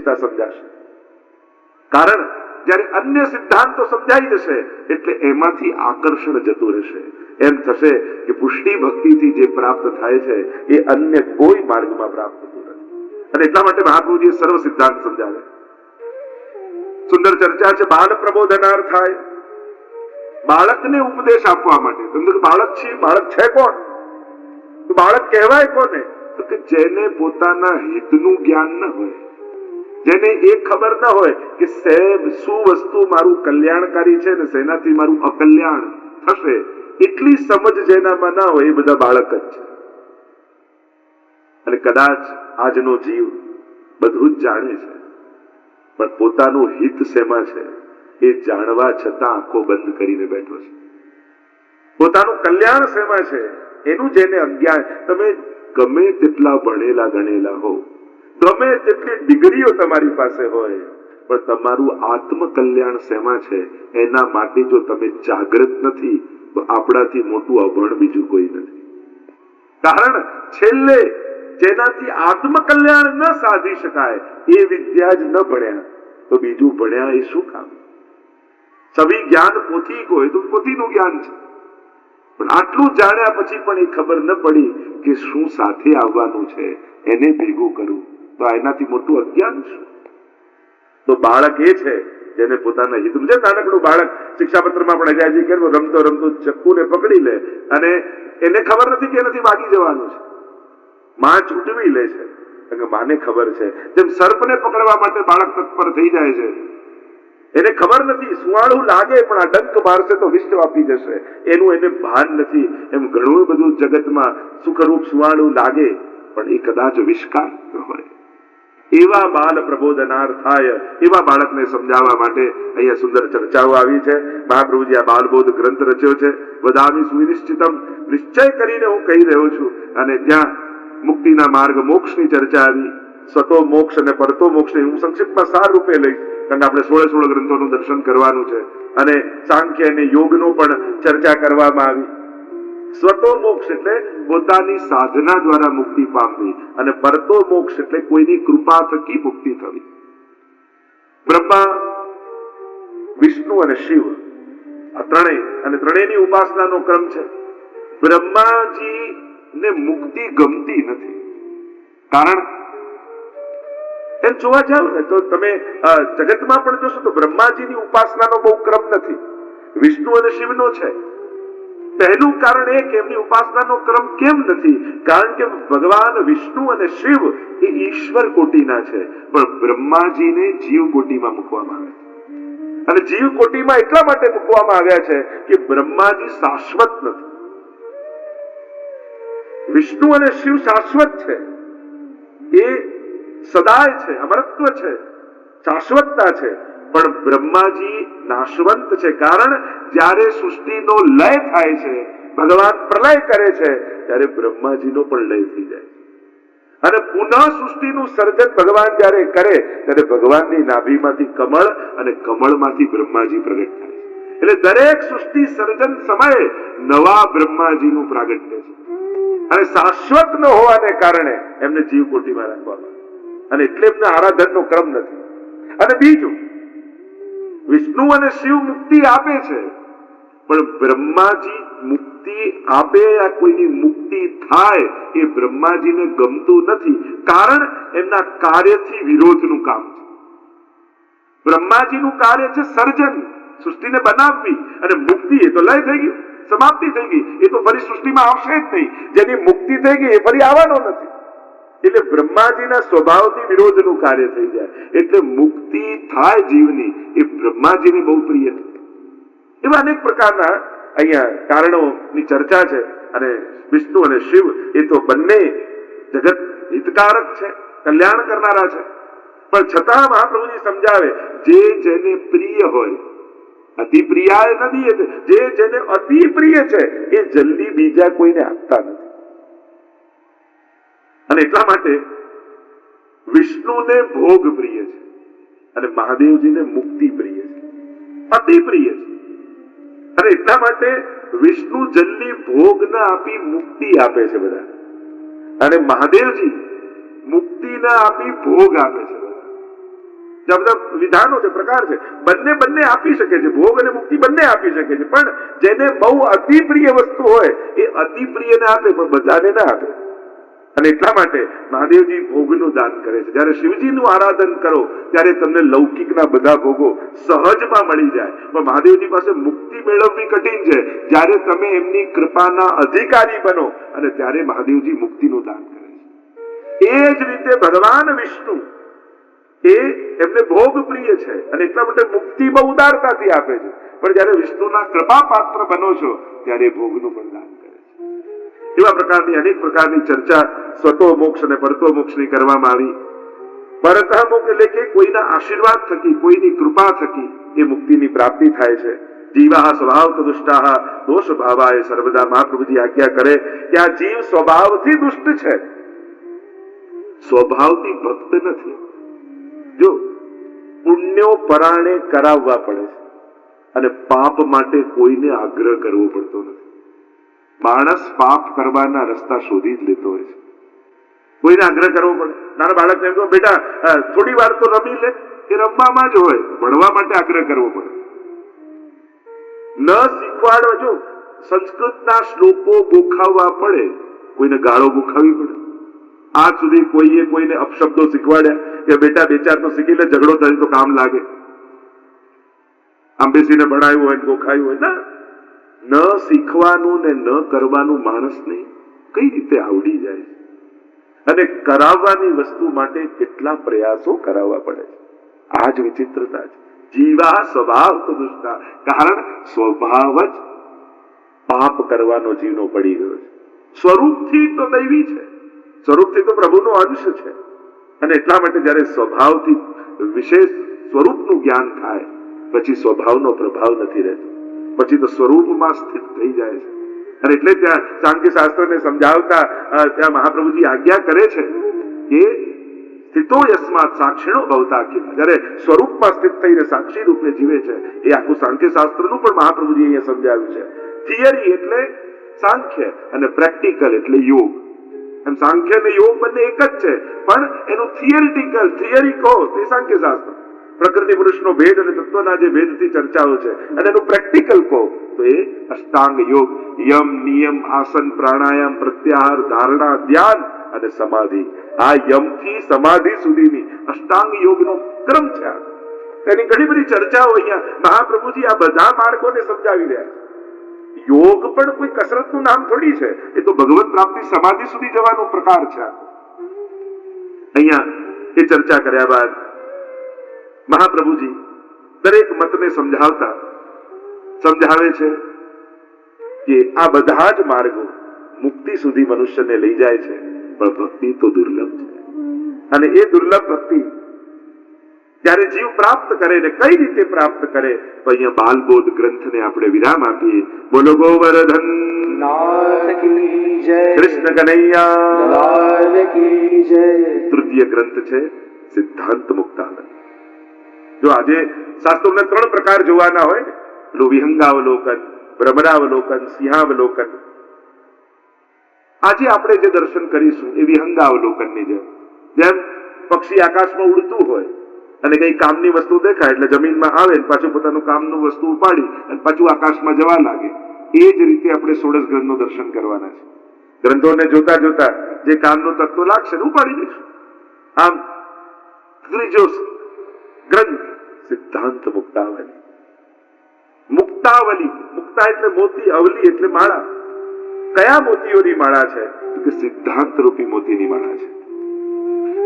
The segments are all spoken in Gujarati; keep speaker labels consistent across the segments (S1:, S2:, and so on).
S1: વિશેષતા સમજાશે. કારણ જ્યારે અન્ય સિદ્ધાંતો સમજાઈ જશે એટલે એમાંથી આકર્ષણ જતું રહેશે. એમ થશે કે પુષ્ટિ ભક્તિથી જે પ્રાપ્ત થાય છે એ અન્ય કોઈ માર્ગમાં પ્રાપ્ત થતું નથી. અને એટલા માટે મહાપ્રભુજીએ સર્વ સિદ્ધાંત સમજાવે. સુંદર ચર્ચા છે. બાળ પ્રબોધનાર્થાય, બાળકને ઉપદેશ આપવા માટે. તમે બાળક છે, બાળક છે કોણ? તો બાળક કહેવાય કોને? તો કે જેને પોતાના હિતનું જ્ઞાન ન હોય, જેને એ ખબર ન હોય કે શું વસ્તુ મારું કલ્યાણકારી છે ને શેનાથી મારું અકલ્યાણ થશે, એટલી સમજ જેનામાં ના હોય એ બધા બાળક જ છે. અને કદાચ આજનો જીવ બધું જ જાણે છે, પણ પોતાનું હિત શેમાં છે એ જાણવા છતાં આંખો બંધ કરીને બેઠો છે. પોતાનું કલ્યાણ શેમાં છે એનું જેને અજ્ઞાન. તમે ગમે તેટલા ભણેલા ગણેલા હો, ગમે તેટલી ડિગ્રીઓ તમારી પાસે હોય, પણ તમારું આત્મકલ્યાણ શેમાં છે એના માટે જો તમે જાગૃત નથી તો આપણાથી મોટું અભણ બીજું કોઈ નથી. કારણ છેલ્લે જેનાથી આત્મકલ્યાણ ન સાધી શકાય એ વિદ્યા જ ન ભણ્યા તો બીજું ભણ્યા એ શું કામ? સભી જ્ઞાન પોથી કો, તો પોથીનું જ્ઞાન છે, પણ આટલું જાણ્યા પછી પણ એ ખબર ન પડી કે શું સાથે આવવાનું છે, એને ભેગું કરવું, તો એનાથી મોટું અજ્ઞાન શું? તો બાળક એ છે જેને પોતાના હિતનું, જે નાનકડું બાળક શિક્ષાપત્રમાં પણ અજાયજી કે રમતો રમતો ચક્કુને પકડી લે અને એને ખબર નથી કે એનાથી વાગી જવાનું છે, માં છૂટવી લે છે, કારણ કે માને ખબર છે. જેમ સર્પને પકડવા માટે બાળક તત્પર થઈ જાય છે, એને ખબર નથી સુવાળું લાગે પણ આ ડંક મારશે તો વિષ વાપી જશે, એનું એને ભાન નથી. એમ ઘણું બધું જગતમાં સુખરૂપ સુવાળું લાગે પણ એ કદાચ વિષકાર ન હોય. એવા બાલ પ્રબોધનાર્થાય, એવા બાળકને સમજાવવા માટે અહીંયા સુંદર ચર્ચાઓ આવી છે. મહાપ્રભુજી આ બાલબોધ ગ્રંથ રચ્યો છે. વદામી સુનિશ્ચિતમ, નિશ્ચય કરીને હું કહી રહ્યો છું. અને ત્યાં મુક્તિના માર્ગ મોક્ષની ચર્ચા આવી. સ્વતો મોક્ષ અને પરતો મોક્ષની હું સંક્ષિપ્તમાં સાર રૂપે લઈશ, કારણ કે આપણે 16 ગ્રંથોનું દર્શન કરવાનું છે. અને સાંખ્ય અને યોગનો પણ ચર્ચા કરવામાં આવી. સ્વતો મોક્ષ એટલે પોતાની સાધના દ્વારા મુક્તિ પામવી, અને પરતો મોક્ષ એટલે કોઈની કૃપા થકી મુક્તિ થવી. બ્રહ્મા, વિષ્ણુ અને શિવ આ ત્રણેય, અને ત્રણેયની ઉપાસનાનો ક્રમ છે. બ્રહ્માજી ને મુક્તિ ગમતી નથી. કારણ એમ જોવા જાવ ને તો તમે જગતમાં પણ જોશો તો બ્રહ્માજીની ઉપાસનાનો બહુ ક્રમ નથી, વિષ્ણુ અને શિવનો છે. પહેલું કારણ એ કે એમની ઉપાસનાનો ક્રમ કેમ નથી? કારણ કે ભગવાન વિષ્ણુ અને શિવ એ ઈશ્વર કોટીના છે, પણ બ્રહ્માજીને જીવ કોટીમાં મૂકવામાં આવે છે. અને જીવ કોટીમાં એટલા માટે મૂકવામાં આવ્યા છે કે બ્રહ્માજી શાશ્વત નથી. વિષ્ણુ અને શિવ શાશ્વત છે, એ સદાય છે, અમરત્વ છે, શાશ્વતતા છે. પણ બ્રહ્માજી નાશવંત છે. કારણ જ્યારે સૃષ્ટિનો લય થાય છે, ભગવાન પ્રલય કરે છે, ત્યારે બ્રહ્માજીનો પણ લય થઈ જાય છે. અને પુનઃ સૃષ્ટિનું સર્જન ભગવાન જ્યારે કરે ત્યારે ભગવાનની નાભીમાંથી કમળ અને કમળમાંથી બ્રહ્માજી પ્રગટ થાય છે. એટલે દરેક સૃષ્ટિ સર્જન સમયે નવા બ્રહ્માજીનું પ્રાગટ્ય છે. અને શાશ્વત ન હોવાને કારણે એમને જીવકોટીમાં રાખવામાં, અને એટલે એમને આરાધનનો ક્રમ નથી. અને બીજું, વિષ્ણુ અને શિવ મુક્તિ આપે છે, પણ બ્રહ્માજી મુક્તિ આપે યા કોઈની મુક્તિ થાય એ બ્રહ્માજીને ગમતું નથી. કારણ એમના કાર્યથી વિરોધનું કામ છે. બ્રહ્માજીનું કાર્ય છે સર્જન, સૃષ્ટિને બનાવવી, અને મુક્તિ એ તો લય થઈ ગયું, સમાપ્તિ થઈ ગઈ, એ તો ફરી સૃષ્ટિમાં આવશે જ નહીં. જેની મુક્તિ થઈ ગઈ એ ફરી આવવાનો નથી. એટલે બ્રહ્માજીના સ્વભાવથી વિરોધનું કાર્ય થઈ જાય. એટલે મુક્તિ થાય જીવની એ બ્રહ્માજીને બહુ પ્રિય નથી. એવા અનેક પ્રકારના અહીંયા કારણોની ચર્ચા છે. અને વિષ્ણુ અને શિવ એ તો બંને જગત હિતકારક છે, કલ્યાણ કરનારા છે. પણ છતાં મહાપ્રભુજી સમજાવે, જે જેને પ્રિય હોય, અતિ પ્રિયાય નથી, જે જેને અતિ પ્રિય છે એ જલ્દી બીજા કોઈને આપતા નથી. અને એટલા માટે વિષ્ણુને ભોગ પ્રિય છે અને મહાદેવજીને મુક્તિ પ્રિય છે, અતિ પ્રિય છે. અને એટલા માટે વિષ્ણુ જલ્દી ભોગ ના આપી મુક્તિ આપે છે બધા, અને મહાદેવજી મુક્તિ ના આપી ભોગ આપે છે બધા. જે બધા વિધાનો છે, પ્રકાર છે, બંને આપી શકે છે, ભોગ અને મુક્તિ બંને આપી શકે છે. પણ જેને બહુ અતિ પ્રિય વસ્તુ હોય એ અતિ પ્રિયને આપે, પણ બધાને ના આપે. અને એટલા માટે મહાદેવજી ભોગનું દાન કરે છે. જયારે શિવજીનું આરાધન કરો ત્યારે તમને લૌકિકના બધા ભોગો સહજમાં મળી જાય, પણ મહાદેવજી પાસે મુક્તિ મેળવવી કઠિન છે. જ્યારે તમે એમની કૃપાના અધિકારી બનો અને ત્યારે મહાદેવજી મુક્તિનું દાન કરે છે. એ જ રીતે ભગવાન વિષ્ણુ એ એમને ભોગ પ્રિય છે અને એટલા માટે મુક્તિ બહુ ઉદારતાથી આપે છે. પણ જયારે વિષ્ણુના કૃપા પાત્ર બનો છો ત્યારે ભોગનું પણ દાન કરે છે. એવા પ્રકારની અનેક પ્રકારની ચર્ચા સ્વતો મોક્ષ અને પરતો મોક્ષની કરવામાં આવી. પરતઃ મોક્ષ એટલે કે કોઈના આશીર્વાદ થકી, કોઈની કૃપા થકી એ મુક્તિની પ્રાપ્તિ થાય છે. જીવા સ્વભાવ દુષ્ટા દોષ ભાવાય સર્વદા. મહાપ્રભુજી આજ્ઞા કરે કે આ જીવ સ્વભાવથી દુષ્ટ છે, સ્વભાવથી ભક્ત નથી. જો પુણ્યો પરાણે કરાવવા પડે છે અને પાપ માટે કોઈને આગ્રહ કરવો પડતો નથી. માણસ પાપ કરવાના રસ્તા શોધી જ લેતો હોય છે. કોઈને આગ્રહ કરવો પડે. નાના બાળકને એમ કહો બેટા થોડી વાર તો રમી લે, એ રમવામાં જ હોય. ભણવા માટે આગ્રહ કરવો પડે. ન શીખવાડવા, જો સંસ્કૃતના શ્લોકો ગોખાવવા પડે, કોઈને ગાળો ગોખાવી પડે. આજ સુધી કોઈએ કોઈને અપશબ્દો શીખવાડ્યા કે બેટા બે ચાર તો શીખી લે, ઝઘડો થાય તો કામ લાગે. આમ બેસીને ભણાયું હોય, ગોખાયું હોય ના. ન શીખવાનું ને ન કરવાનું માણસને કઈ રીતે આવડી જાય? અને કરાવવાની વસ્તુ માટે કેટલા પ્રયાસો કરાવવા પડે છે. આ જ વિચિત્રતા છે. જીવા સ્વભાવ તો દુષ્ટા, કારણ સ્વભાવ જ પાપ કરવાનો જીવનો પડી ગયો છે. સ્વરૂપથી તો દૈવી છે, સ્વરૂપથી તો પ્રભુનો અંશ છે. અને એટલા માટે જયારે સ્વભાવથી વિશેષ સ્વરૂપનું જ્ઞાન થાય પછી સ્વભાવનો પ્રભાવ નથી રહેતો, પછી તો સ્વરૂપમાં સ્થિત થઈ જાય છે. અને એટલે ત્યાં સાંખ્ય શાસ્ત્રને સમજાવતા ત્યાં મહાપ્રભુજી આજ્ઞા કરે છે કે સ્થિતો યસ્માત સાક્ષીણો ભવતા કિલા. જયારે સ્વરૂપમાં સ્થિત થઈને સાક્ષી રૂપે જીવે છે, એ આખું સાંખ્ય શાસ્ત્રનું પણ મહાપ્રભુજી અહીંયા સમજાવ્યું છે. થિયરી એટલે સાંખ્ય અને પ્રેક્ટિકલ એટલે યોગ. એમ સાંખ્ય અને યોગ બંને એક જ છે, પણ એનું થિયરી કહો તો એ સાંખ્ય શાસ્ત્ર. પ્રકૃતિ પુરુષનો ભેદ અને તત્વના જે ભેદથી ચર્ચાઓ છે, અને એનું પ્રેક્ટિકલ કહો તો એ અષ્ટાંગ યોગ. યમ, નિયમ, આસન, પ્રાણાયામ, પ્રત્યાહાર, ધારણા, ધ્યાન અને સમાધિ. આ યમથી સમાધિ સુધીની અષ્ટાંગ યોગનો ક્રમ છે. તેની ઘણી બધી ચર્ચાઓ અહીંયા મહાપ્રભુજી આ બધા માર્ગોને સમજાવી રહ્યા છે. યોગ પણ કોઈ કસરતનું નામ થોડી છે, એ તો ભગવત પ્રાપ્તિ સમાધિ સુધી જવાનો પ્રકાર છે. અહીંયા એ ચર્ચા કર્યા બાદ મહાપ્રભુજી દરેક મતને સમજાવે છે કે આ બધા જ માર્ગો મુક્તિ સુધી મનુષ્યને લઈ જાય છે, પણ ભક્તિ તો દુર્લભ છે. અને એ દુર્લભ ભક્તિ જ્યારે જીવ પ્રાપ્ત કરે ને કઈ રીતે પ્રાપ્ત કરે, તો અહીંયા બાલબોધ ગ્રંથને આપણે વિરામ આપીએ. બોલો ગોવર્ધન નાથ કી જય, કૃષ્ણ કનૈયા લાલ કી જય. તૃતીય ગ્રંથ છે સિદ્ધાંત મુક્તાવલી. જો આજે શાસ્ત્રોને 3 પ્રકાર જોવાના હોય ને, પેલું વિહંગાવલોકન, ભ્રમરાવલોકન, સિંહાવલોકન. આજે આપણે જે દર્શન કરીશું એ વિહંગાવલોકનની જેમ પક્ષી આકાશમાં ઉડતું હોય અને કઈ કામની વસ્તુ દેખાય એટલે જમીનમાં આવે ને પાછું પોતાનું કામનું વસ્તુ ઉપાડી અને પાછું આકાશમાં જવા લાગે, એ જ રીતે આપણે 16 ગ્રંથનું દર્શન કરવાના છે. ગ્રંથોને જોતા જોતા જે કામનું તત્વ લાગશે ઉપાડી દઈશું. આમ ત્રીજો ગ્રંથ સિદ્ધાંત મુક્તાવલી. મુક્તાવલી, મુક્તા એટલે મોતી, અવલી એટલે માળા. કયા મોતીઓની માળા છે? કે સિદ્ધાંત રૂપી મોતીની માળા છે.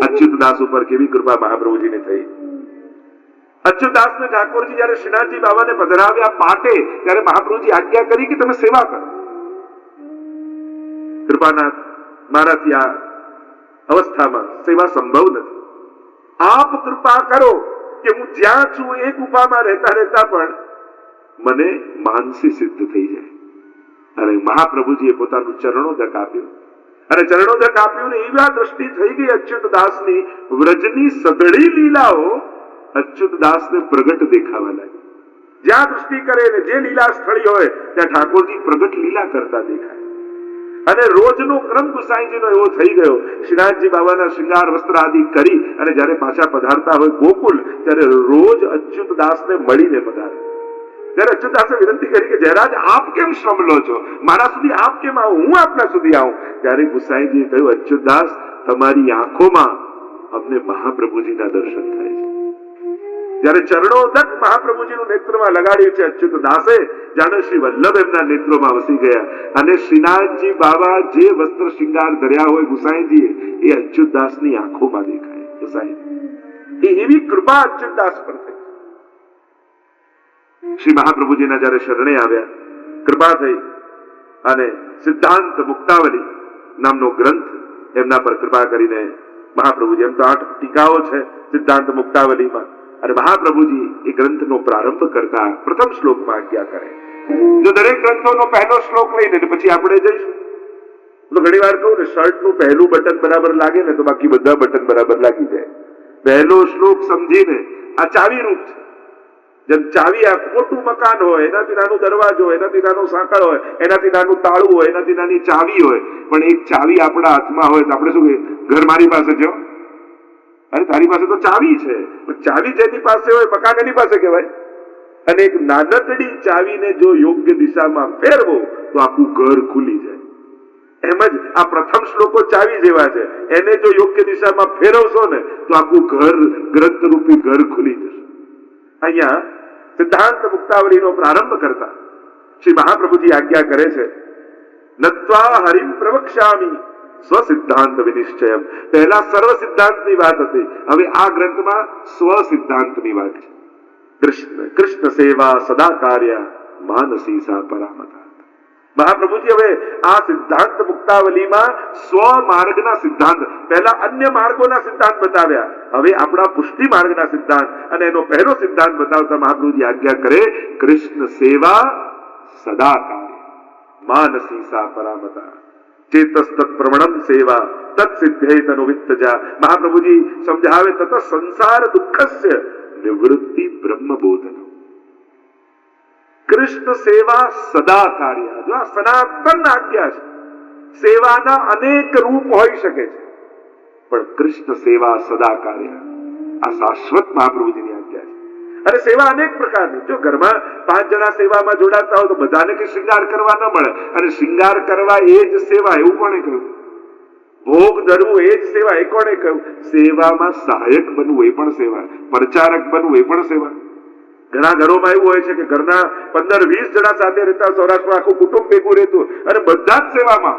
S1: અચ્યુતદાસ ઉપર કેવી કૃપા મહાપ્રભુજીને થઈ. અચ્યુતદાસને ઠાકોરજી જયારે શ્રીનાથજી બાબાને પધરાવ્યા પાટે, ત્યારે મહાપ્રભુજી આજ્ઞા કરી કે તમે સેવા કરો. કૃપાનાથ, મારાથી આ અવસ્થામાં સેવા સંભવ નથી. આપ કૃપા કરો કે હું જ્યાં છું એ ગુફામાં રહેતા પણ મને માનસી સિદ્ધ થઈ જાય. અને મહાપ્રભુજીએ પોતાનું ચરણોદક આપ્યું. અને ચરણોદક આપ્યું ને એવા દ્રષ્ટિ થઈ ગઈ અચ્યુતદાસની, વ્રજની સઘળી લીલાઓ અચ્યુતદાસને પ્રગટ દેખાવા લાગી. જ્યાં દૃષ્ટિ કરે ને જે લીલા સ્થળી હોય ત્યાં ઠાકોરજી પ્રગટ લીલા કરતા દેખાય. અને રોજનો ક્રમ ગુસાઈજીનો એવો થઈ ગયો, શ્રીનાથજી બાબાના શૃંગાર વસ્ત્ર આદિ કરી અને જયારે પાછા પધારતા હોય ગોકુલ, ત્યારે રોજ અચ્યુતદાસને મળીને પધારે. ત્યારે અચ્યુતદાસે વિનંતી કરી કે જયરાજ આપ કેમ શ્રમ લો છો, મારા સુધી આપ કેમ આવો, હું આપના સુધી આવું. ત્યારે ગુસાઈજીએ કહ્યું, અચ્યુતદાસ તમારી આંખોમાં અમને મહાપ્રભુજીના દર્શન થાય છે. જયારે ચરણોદક મહાપ્રભુજીનું નેત્રમાં લગાડ્યું છે અચ્યુતદાસે, જાણે શ્રી વલ્લભ એમના નેત્રોમાં વસી ગયા. અને શ્રીનાથજી બાબા જે વસ્ત્ર શૃંગાર ધર્યા હોય ગુસાઈજીએ, એ અચ્યુતદાસની આંખોમાં દેખાય. ગુસાઈજી એવી કૃપા અચ્યુતદાસ પર થઈ. શ્રી મહાપ્રભુજીના જયારે શરણે આવ્યા, કૃપા થઈ અને સિદ્ધાંત મુક્તાવલી નામનો ગ્રંથ એમના પર કૃપા કરીને મહાપ્રભુજી, એમ તો 8 ટીકાઓ છે સિદ્ધાંત મુક્તાવલીમાં, અને મહાપ્રભુજી એ ગ્રંથનો પ્રારંભ કરતા પ્રથમ શ્લોકમાં આજ્ઞા કરે. જો દરેક ગ્રંથોનો પહેલો શ્લોક લઈને પછી આપણે જઈશું, તો ઘણી વાર કહું ને, શર્ટનું પહેલું બટન બરાબર લાગે ને તો બાકી બધા બટન બરાબર લાગી જાય. પહેલો શ્લોક સમજીને, આ ચાવી રૂપ છે. જેમ ચાવી આ મોટું મકાન હોય, એનાથી નાનું દરવાજો હોય, એનાથી નાનું સાંકળ હોય, એનાથી નાનું તાળું હોય, એનાથી નાની ચાવી હોય, પણ એક ચાવી આપણા હાથમાં હોય તો આપણે શું કહીએ, ઘર મારી પાસે છે, અરે તારી પાસે તો ચાવી છે. પણ ચાવી જેની પાસે હોય મકાન એની પાસે કહેવાય. અને એક નાનકડી ચાવીને જો યોગ્ય દિશામાં ફેરવો તો આખું ઘર ખુલી જાય. એમ જ આ પ્રથમ શ્લોકો ચાવી જેવા છે, એને જો યોગ્ય દિશામાં ફેરવશો ને તો આખું ઘર, ગ્રંથરૂપી ઘર ખુલી જશે. અહીંયા સિદ્ધાંત મુક્તાવલીનો પ્રારંભ કરતા શ્રી મહાપ્રભુજી આજ્ઞા કરે છે, નત્વા હરિમ પ્રવક્ષ્યામિ સ્વ સિદ્ધાંત વિનિશ્ચયમ. પહેલા સર્વ સિદ્ધાંતની વાત હતી, હવે આ ગ્રંથમાં સ્વ સિદ્ધાંતની વાત છે. કૃષ્ણ સેવા સદા કાર્ય માનસી સા પરામતા. મહાપ્રભુજી હવે આ સિદ્ધાંત મુક્તાવલીમાં સ્વ માર્ગના સિદ્ધાંત, પહેલા અન્ય માર્ગોના સિદ્ધાંત બતાવ્યા, હવે આપણા પુષ્ટિ માર્ગના સિદ્ધાંત, અને એનો પહેલો સિદ્ધાંત બતાવતા મહાપ્રભુજી આજ્ઞા કરે, કૃષ્ણ સેવા સદા કાર્ય માનસી સા પરામતા. ચેતસ્તત પ્રવણમ સેવા તત્ સિદ્ધે તનુ વિત્તજા. મહાપ્રભુજી સમજાવે, તત સંસાર દુઃખસ્ય નિવૃત્તિ બ્રહ્મબોધન. કૃષ્ણ સેવા સદા કાર્ય. જો આ સનાતન આજ્ઞા છે. સેવાના અનેક રૂપ હોઈ શકે છે, પણ કૃષ્ણ સેવા સદા કાર્ય આ શાશ્વત મહાપ્રભુજીની આજ્ઞા છે. અને સેવા અનેક પ્રકારની. જો ઘરમાં 5 જણા સેવામાં જોડાતા હોય તો બધાને કઈ શૃંગાર કરવા ન મળે, અને શૃંગાર કરવા એ જ સેવા, એવું કોણે કહ્યું? ભોગ ધરવું એ જ સેવા, એ કોણે કહ્યું? સેવામાં સહાયક બનવું એ પણ સેવા, પ્રચારક બનવું એ પણ સેવા. ઘણા ઘરોમાં એવું હોય છે કે ઘરના 15-20 જણા સાથે રહેતા, સૌરાષ્ટ્રમાં આખું કુટુંબ ભેગું રહેતું, અને બધા જ સેવામાં.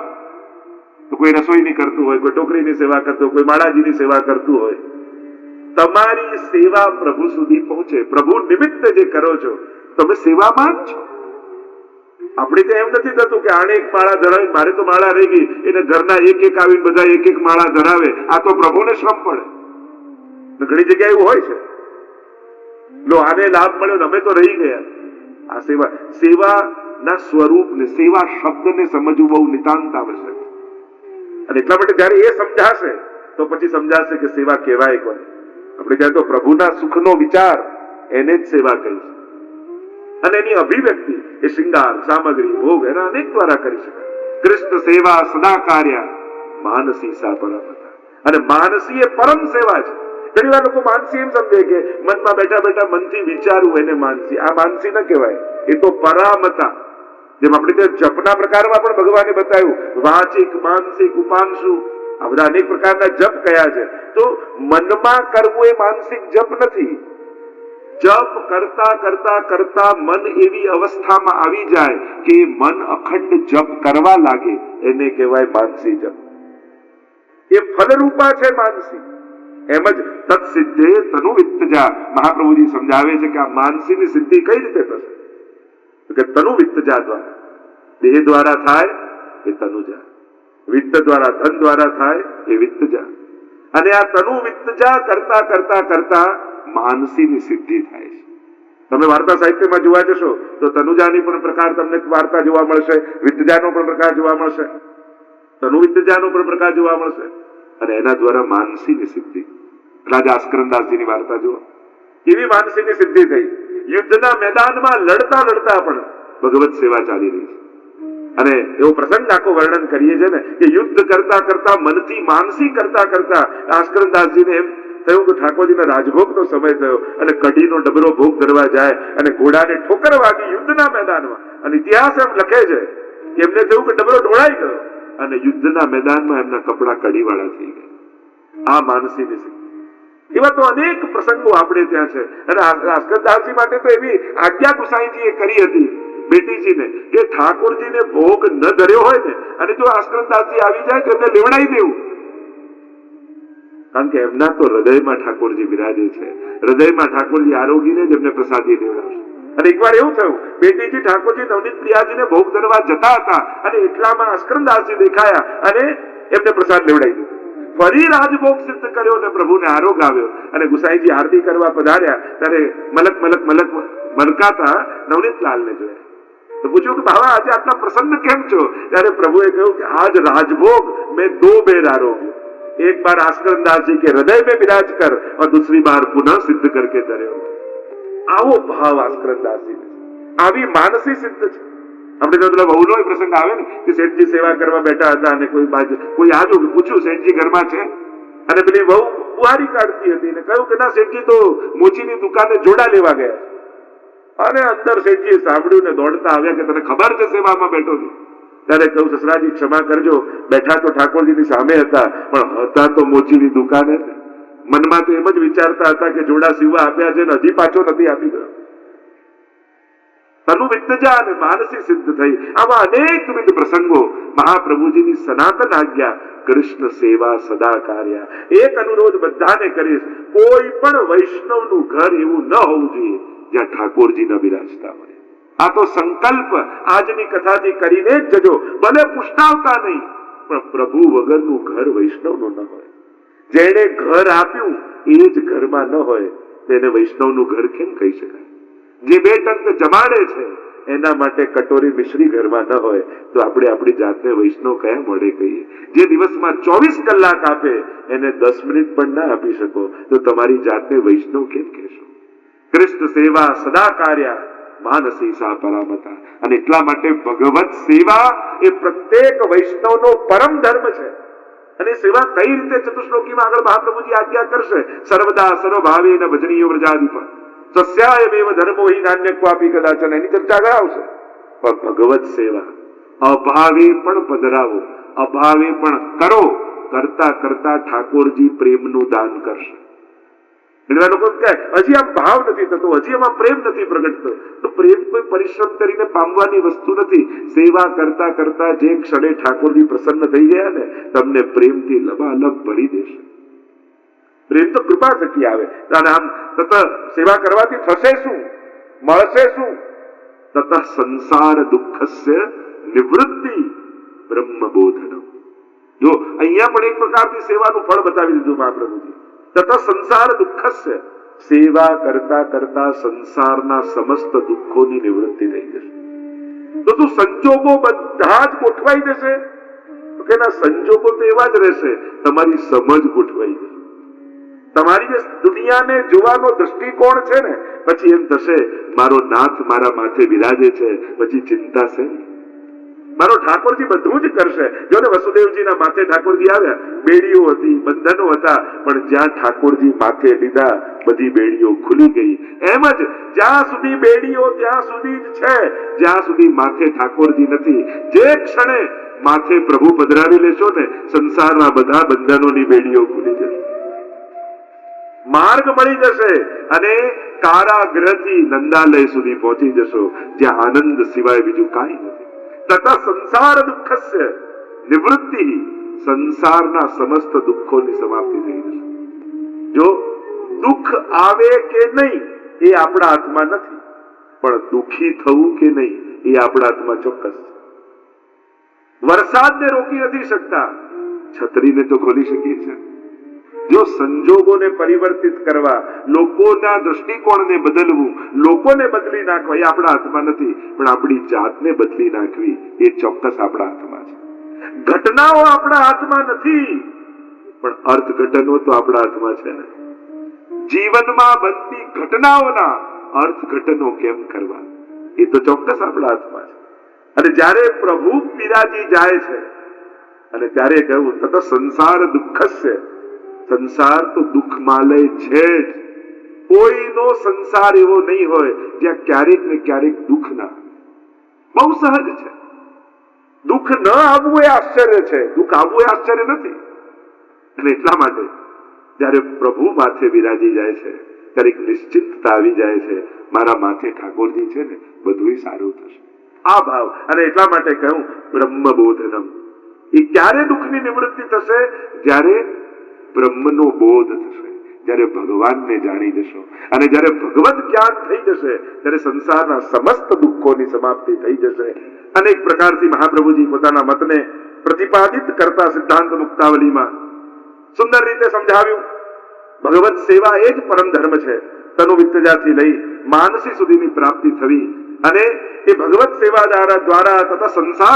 S1: તો કોઈ રસોઈની કરતું હોય, કોઈ ટોકરીની સેવા કરતું હોય, કોઈ માળાજીની સેવા કરતું હોય. તમારી સેવા પ્રભુ સુધી પહોંચે, પ્રભુ નિમિત્ત જે કરો છો તમે સેવામાં જ છો. આપણે તો એમ નથી થતું કે આને એક માળા ધરાવી, મારે તો માળા રહી ગઈ, એને ઘરના એક આવીને બધા એક માળા ધરાવે, આ તો પ્રભુને શ્રમ પડે. ઘણી જગ્યાએ એવું હોય છે, લો આને લાભ મળ્યો, અમે તો રહી ગયા. આ સેવાના સ્વરૂપને, સેવા શબ્દને સમજવું બહુ નિતાંત આવશ્યક. અને એટલા માટે જયારે એ સમજાશે તો પછી સમજાશે કે સેવા કહેવાય કોને. આપણે ત્યાં તો પ્રભુના સુખનો વિચાર, એને જ સેવા કહીશું. અને એની અભિવ્યક્તિ એ શૃંગાર, સામગ્રી, ભોગ એના અનેક દ્વારા કરી શકાય. કૃષ્ણ સેવા સદા કાર્ય માનસી સા પરામતા. અને માનસી એ પરમ સેવા છે. ઘણી વાર લોકો માનસી એમ સમજે કે મનમાં બેઠા બેઠા મનથી વિચારવું એને માનસી. આ માનસી ન કહેવાય, એ તો પરામતા. જેમ આપણે ત્યાં જપના પ્રકારમાં પણ ભગવાને બતાવ્યું, વાચિક, માનસિક, ઉપાંશુ, આ બધા અનેક પ્રકારના જપ કયા છે. તો મનમાં કરવું એ માનસિક જપ નથી. જપ કરતા કરતા કરતા મન એવી અવસ્થામાં આવી જાય કે મન અખંડ જપ કરવા લાગે, એને કહેવાય માનસી જપ. એ ફલરૂપા છે માનસી. એમ જ તત્સિદ્ધે તનુ વિત્તજા. મહાપ્રભુજી સમજાવે છે કે આ માનસીની સિદ્ધિ કઈ રીતે થશે? કે તનુ વિત્તજા દ્વારા. દેહ દ્વારા થાય એ તનુજા, વિત્ત દ્વારા, ધન દ્વારા થાય એ વિત્તજા. અને આ તનુ વિત્તજા કરતા કરતા કરતા માનસીની સિદ્ધિ થાય છે. તમે વાર્તા સાહિત્યમાં જોવા જશો તો તનુજાની પણ પ્રકાર તમને વાર્તા જોવા મળશે, વિત્તજાનો પણ પ્રકાર જોવા મળશે, તનુ વિત્તજાનો પણ પ્રકાર જોવા મળશે. અને એના દ્વારા માનસીની સિદ્ધિ. રાજા આસ્કરણદાસજીની વાર્તા જુઓ, કેવી માનસીની સિદ્ધિ થઈ. યુદ્ધના મેદાનમાં લડતા લડતા પણ ભગવત સેવા ચાલી રહી છે. અને એવો પ્રસંગ આખો વર્ણન કરીએ છીએ ને કે યુદ્ધ કરતા કરતા મનથી માનસી કરતા કરતા આસ્કરદાસજીને એમ થયું કે ઠાકોરજીના રાજભોગનો સમય થયો અને કઢીનો ડબરો ભોગ ધરવા જાય અને ઘોડાને ઠોકર વાગી યુદ્ધના મેદાનમાં. અને ઇતિહાસ એમ લખે છે કે એમને થયું કે ડબરો ઢોળાઈ ગયો અને યુદ્ધના મેદાનમાં એમના કપડા કઢીવાળા થઈ ગયા. આ માનસીની શક્તિ. એવા તો અનેક પ્રસંગો આપણે ત્યાં છે. અને આસ્કરદાસજી માટે તો એવી આજ્ઞા ગુસાઈજીએ કરી હતી બેટીજીને કે ઠાકોરજીને ભોગ ન ધર્યો હોય ને અને જો આસ્કરદાસજી આવી જાય તો એમને લેવડાવી દેવું. કારણ કે એમના તો હૃદયમાં ઠાકોરજી બિરાજે છે. હૃદયમાં ઠાકોરજી આરોગીને જ એમને પ્રસાદી લેવડાવશે. અને એકવાર એવું થયું, બેટીજી ઠાકોરજી નવનીત પ્રિયાજીને ભોગ ધરવા જતા હતા અને એટલામાં આસ્કરદાસજી દેખાયા અને એમને પ્રસાદ લેવડાવી દીધો. ફરી રાજભોગ સિદ્ધ કર્યો અને પ્રભુને આરોગ આવ્યો અને ગુસાઈજી આરતી કરવા પધાર્યા ત્યારે મલક મલક મલક મલકાતા નવનીતલાલને જોયા. તો પૂછ્યું કે બાબા આજે આટલા પ્રસન્ન કેમ છો? ત્યારે પ્રભુએ કહ્યું કે આજ રાજભોગ મેં दो बेर आरोग्य, एक बार आस्करदास जी के हृदय में विराज कर और दूसरी बार पुनः सिद्ध करके धर्यो. આવો ભાવ આસ્કરદાસજી આવી માનસી સિદ્ધ છે. આપણે તો પેલા બહુનો પ્રસંગ આવે ને કે શેઠજી સેવા કરવા બેઠા હતા અને કોઈ આવ્યું કે પૂછ્યું શેઠજી ઘરમાં છે અને પેલી બહુ બુહારી કાઢતી હતી ને કહ્યું કે ના શેઠજી તો મોચીની દુકાને જોડા લેવા ગયા. અને અંદર શેઠજીએ સાંભળ્યું ને દોડતા આવ્યા કે તને ખબર છે સેવામાં બેઠો છું? ત્યારે કહ્યું સસરાજી ક્ષમા કરજો, બેઠા તો ઠાકોરજીની સામે હતા પણ હતા તો મોચીની દુકાને. મનમાં તો એમ જ વિચારતા હતા કે જોડા સીવવા આપ્યા છે ને હજી પાછો નથી આપી ગયો. તનુ વિદ્યા અને માનસી સિદ્ધ થઈ. આવા અનેકવિધ પ્રસંગો. મહાપ્રભુજીની સનાતન આજ્ઞા કૃષ્ણ સેવા સદા કાર્ય. એક અનુરોધ બધાને કરીશ, કોઈ પણ વૈષ્ણવનું ઘર એવું ન હોવું જોઈએ જ્યાં ઠાકોરજી ન બિરાજતા હોય. આ તો સંકલ્પ આજની કથાથી કરીને જ જજો. ભલે પુષ્ટાવતા નહીં પણ પ્રભુ વગરનું ઘર વૈષ્ણવનું ન હોય. જેને ઘર આપ્યું એ જ ઘરમાં ન હોય તેને વૈષ્ણવનું ઘર કેમ કહી શકાય? જે બે ટંક જમાડે છે એના માટે કટોરી મિશ્રી ઘરમાં ન હોય તો આપણે આપણી જાતને વૈષ્ણવ કયા મોઢે કહીએ? જે દિવસમાં 24 કલાક આપે એને 10 મિનિટ પણ ના આપી શકો તો તમારી જાતને વૈષ્ણવ કેમ કહેશો? કૃષ્ણ સેવા સદા કાર્ય માનસી સા પરામતા. અને એટલા માટે ભગવત સેવા એ પ્રત્યેક વૈષ્ણવનો પરમ ધર્મ છે. અને સેવા કઈ રીતે ચતુશ્લોકીમાં આગળ મહાપ્રભુજી આજ્ઞા કરશે. સર્વદા સર્વભાવે ન ભજનીયો વ્રજાધિપ સસ્યાયમેવ ધર્મો હિ નાન્ય ક્વાપી કદાચન. એની ચર્ચા આગળ આવશે. પણ ભગવત સેવા અભાવે પણ પધરાવો, અભાવે પણ કરો. કરતા કરતા ઠાકોરજી પ્રેમનું દાન કરશે. ઘણા લોકો કહે હજી આમ ભાવ નથી થતો, હજી આમાં પ્રેમ નથી પ્રગટતો. તો પ્રેમ કોઈ પરિશ્રમ કરીને પામવાની વસ્તુ નથી. સેવા કરતા કરતા જે ક્ષણે ઠાકોરજી પ્રસન્ન થઈ ગયા ને તમને પ્રેમથી લબાલબ ભરી દેશે. પ્રેમ તો કૃપા થકી આવે. આમ તત સેવા કરવાથી થશે શું, મળશે શું? તત સંસાર દુઃખસ્ય નિવૃત્તિ બ્રહ્મબોધનમ. જો અહીંયા પણ એક પ્રકારની સેવાનું ફળ બતાવી દીધું મહાપ્રભુજી. તથા સંસાર દુઃખસ્ય, સેવા કરતા કરતા સંસારના સમસ્ત દુઃખોની નિવૃત્તિ થઈ જશે. તો તું સંજોગો બધા જ ગોઠવાઈ જશે તો કે ના, સંજોગો તો એવા જ રહેશે, તમારી સમજ ગોઠવાઈ જશે. તમારી જે દુનિયાને જોવાનો દ્રષ્ટિકોણ છે ને પછી એમ થશે મારો નાથ મારા માથે બિરાજે છે, પછી ચિંતા છે. મારો ઠાકોરજી બધું જ કરશે. જો ને વસુદેવજીના માથે ઠાકોરજી આવ્યા, બેડીઓ હતી, બંધનો હતા, પણ જ્યાં ઠાકોરજી માથે લીધા બધી બેડીઓ ખુલી ગઈ. એમ જ જ્યાં સુધી બેડીઓ ત્યાં સુધી જ છે, જ્યાં સુધી માથે ઠાકોરજી નથી. જે ક્ષણે માથે પ્રભુ પધરાવી લેશો ને સંસારના બધા બંધનોની બેડીઓ ખુલી જશે, માર્ગ મળી જશે અને કારાગૃહથી નંદાલય સુધી પહોંચી જશો જ્યાં આનંદ સિવાય બીજું કાંઈ નથી. તથા સંસાર દુઃખસ્ય નિવૃત્તિ, સંસારના સમસ્ત દુઃખોની સમાપ્તિ થઈ જશે. જો દુઃખ આવે કે નહીં એ આપણા હાથમાં નથી, પણ દુઃખી થવું કે નહીં એ આપણા હાથમાં ચોક્કસ છે. વરસાદને રોકી નથી શકતા, છત્રીને તો ખોલી શકીએ છીએ. જો સંજોગોને પરિવર્તિત કરવા, લોકોના દ્રષ્ટિકોણને બદલવું, લોકોને બદલી નાખવા એ આપણા હાથમાં નથી, પણ આપણી જાતને બદલી નાખવી એ ચોક્કસ આપણા હાથમાં છે. ઘટનાઓ આપણા હાથમાં નથી, પણ અર્થઘટનો તો આપણા હાથમાં છે ને. જીવનમાં બનતી ઘટનાઓના અર્થઘટનો કેમ કરવા એ તો ચોક્કસ આપણા હાથમાં છે. અને જ્યારે પ્રભુ બિરાજી જાય છે અને ત્યારે કહ્યું તત સંસાર દુઃખસ્ય, સંસાર તો દુઃખમાલય છે જ. કોઈનો સંસાર એવો નહીં હોય જ્યાં ક્યારેક ને ક્યારેક દુઃખ ના આવે. બહુ સહજ છે. દુઃખ ન આવવું એ આશ્ચર્ય છે, દુઃખ આવવું એ આશ્ચર્ય નથી. અને એટલા માટે જ્યારે પ્રભુ માથે બિરાજી જાય છે ત્યારે એક નિશ્ચિતતા આવી જાય છે, મારા માથે ઠાકોરજી છે ને બધું સારું થશે. આ ભાવ. અને એટલા માટે કહ્યું બ્રહ્મબોધનમ. એ ક્યારે દુઃખની નિવૃત્તિ થશે? જ્યારે બ્રહ્મનો બોધ થશે, જ્યારે ભગવાનને જાણી જશો અને જ્યારે ભગવત જ્ઞાન થઈ જશે ત્યારે સંસારના સમસ્ત દુઃખોની સમાપ્તિ થઈ જશે. અનેક પ્રકારથી મહાપ્રભુજી પોતાના મતને પ્રતિપાદિત કરતા સિદ્ધાંત મુક્તાવલીમાં સુંદર રીતે સમજાવ્યું. ભગવત સેવા એ જ પરમ ધર્મ છે. તનુ વિત્તજાથી લઈ માનસી સુધીની પ્રાપ્તિ થવી અને એ ભગવત સેવા દ્વારા તથા સંસાર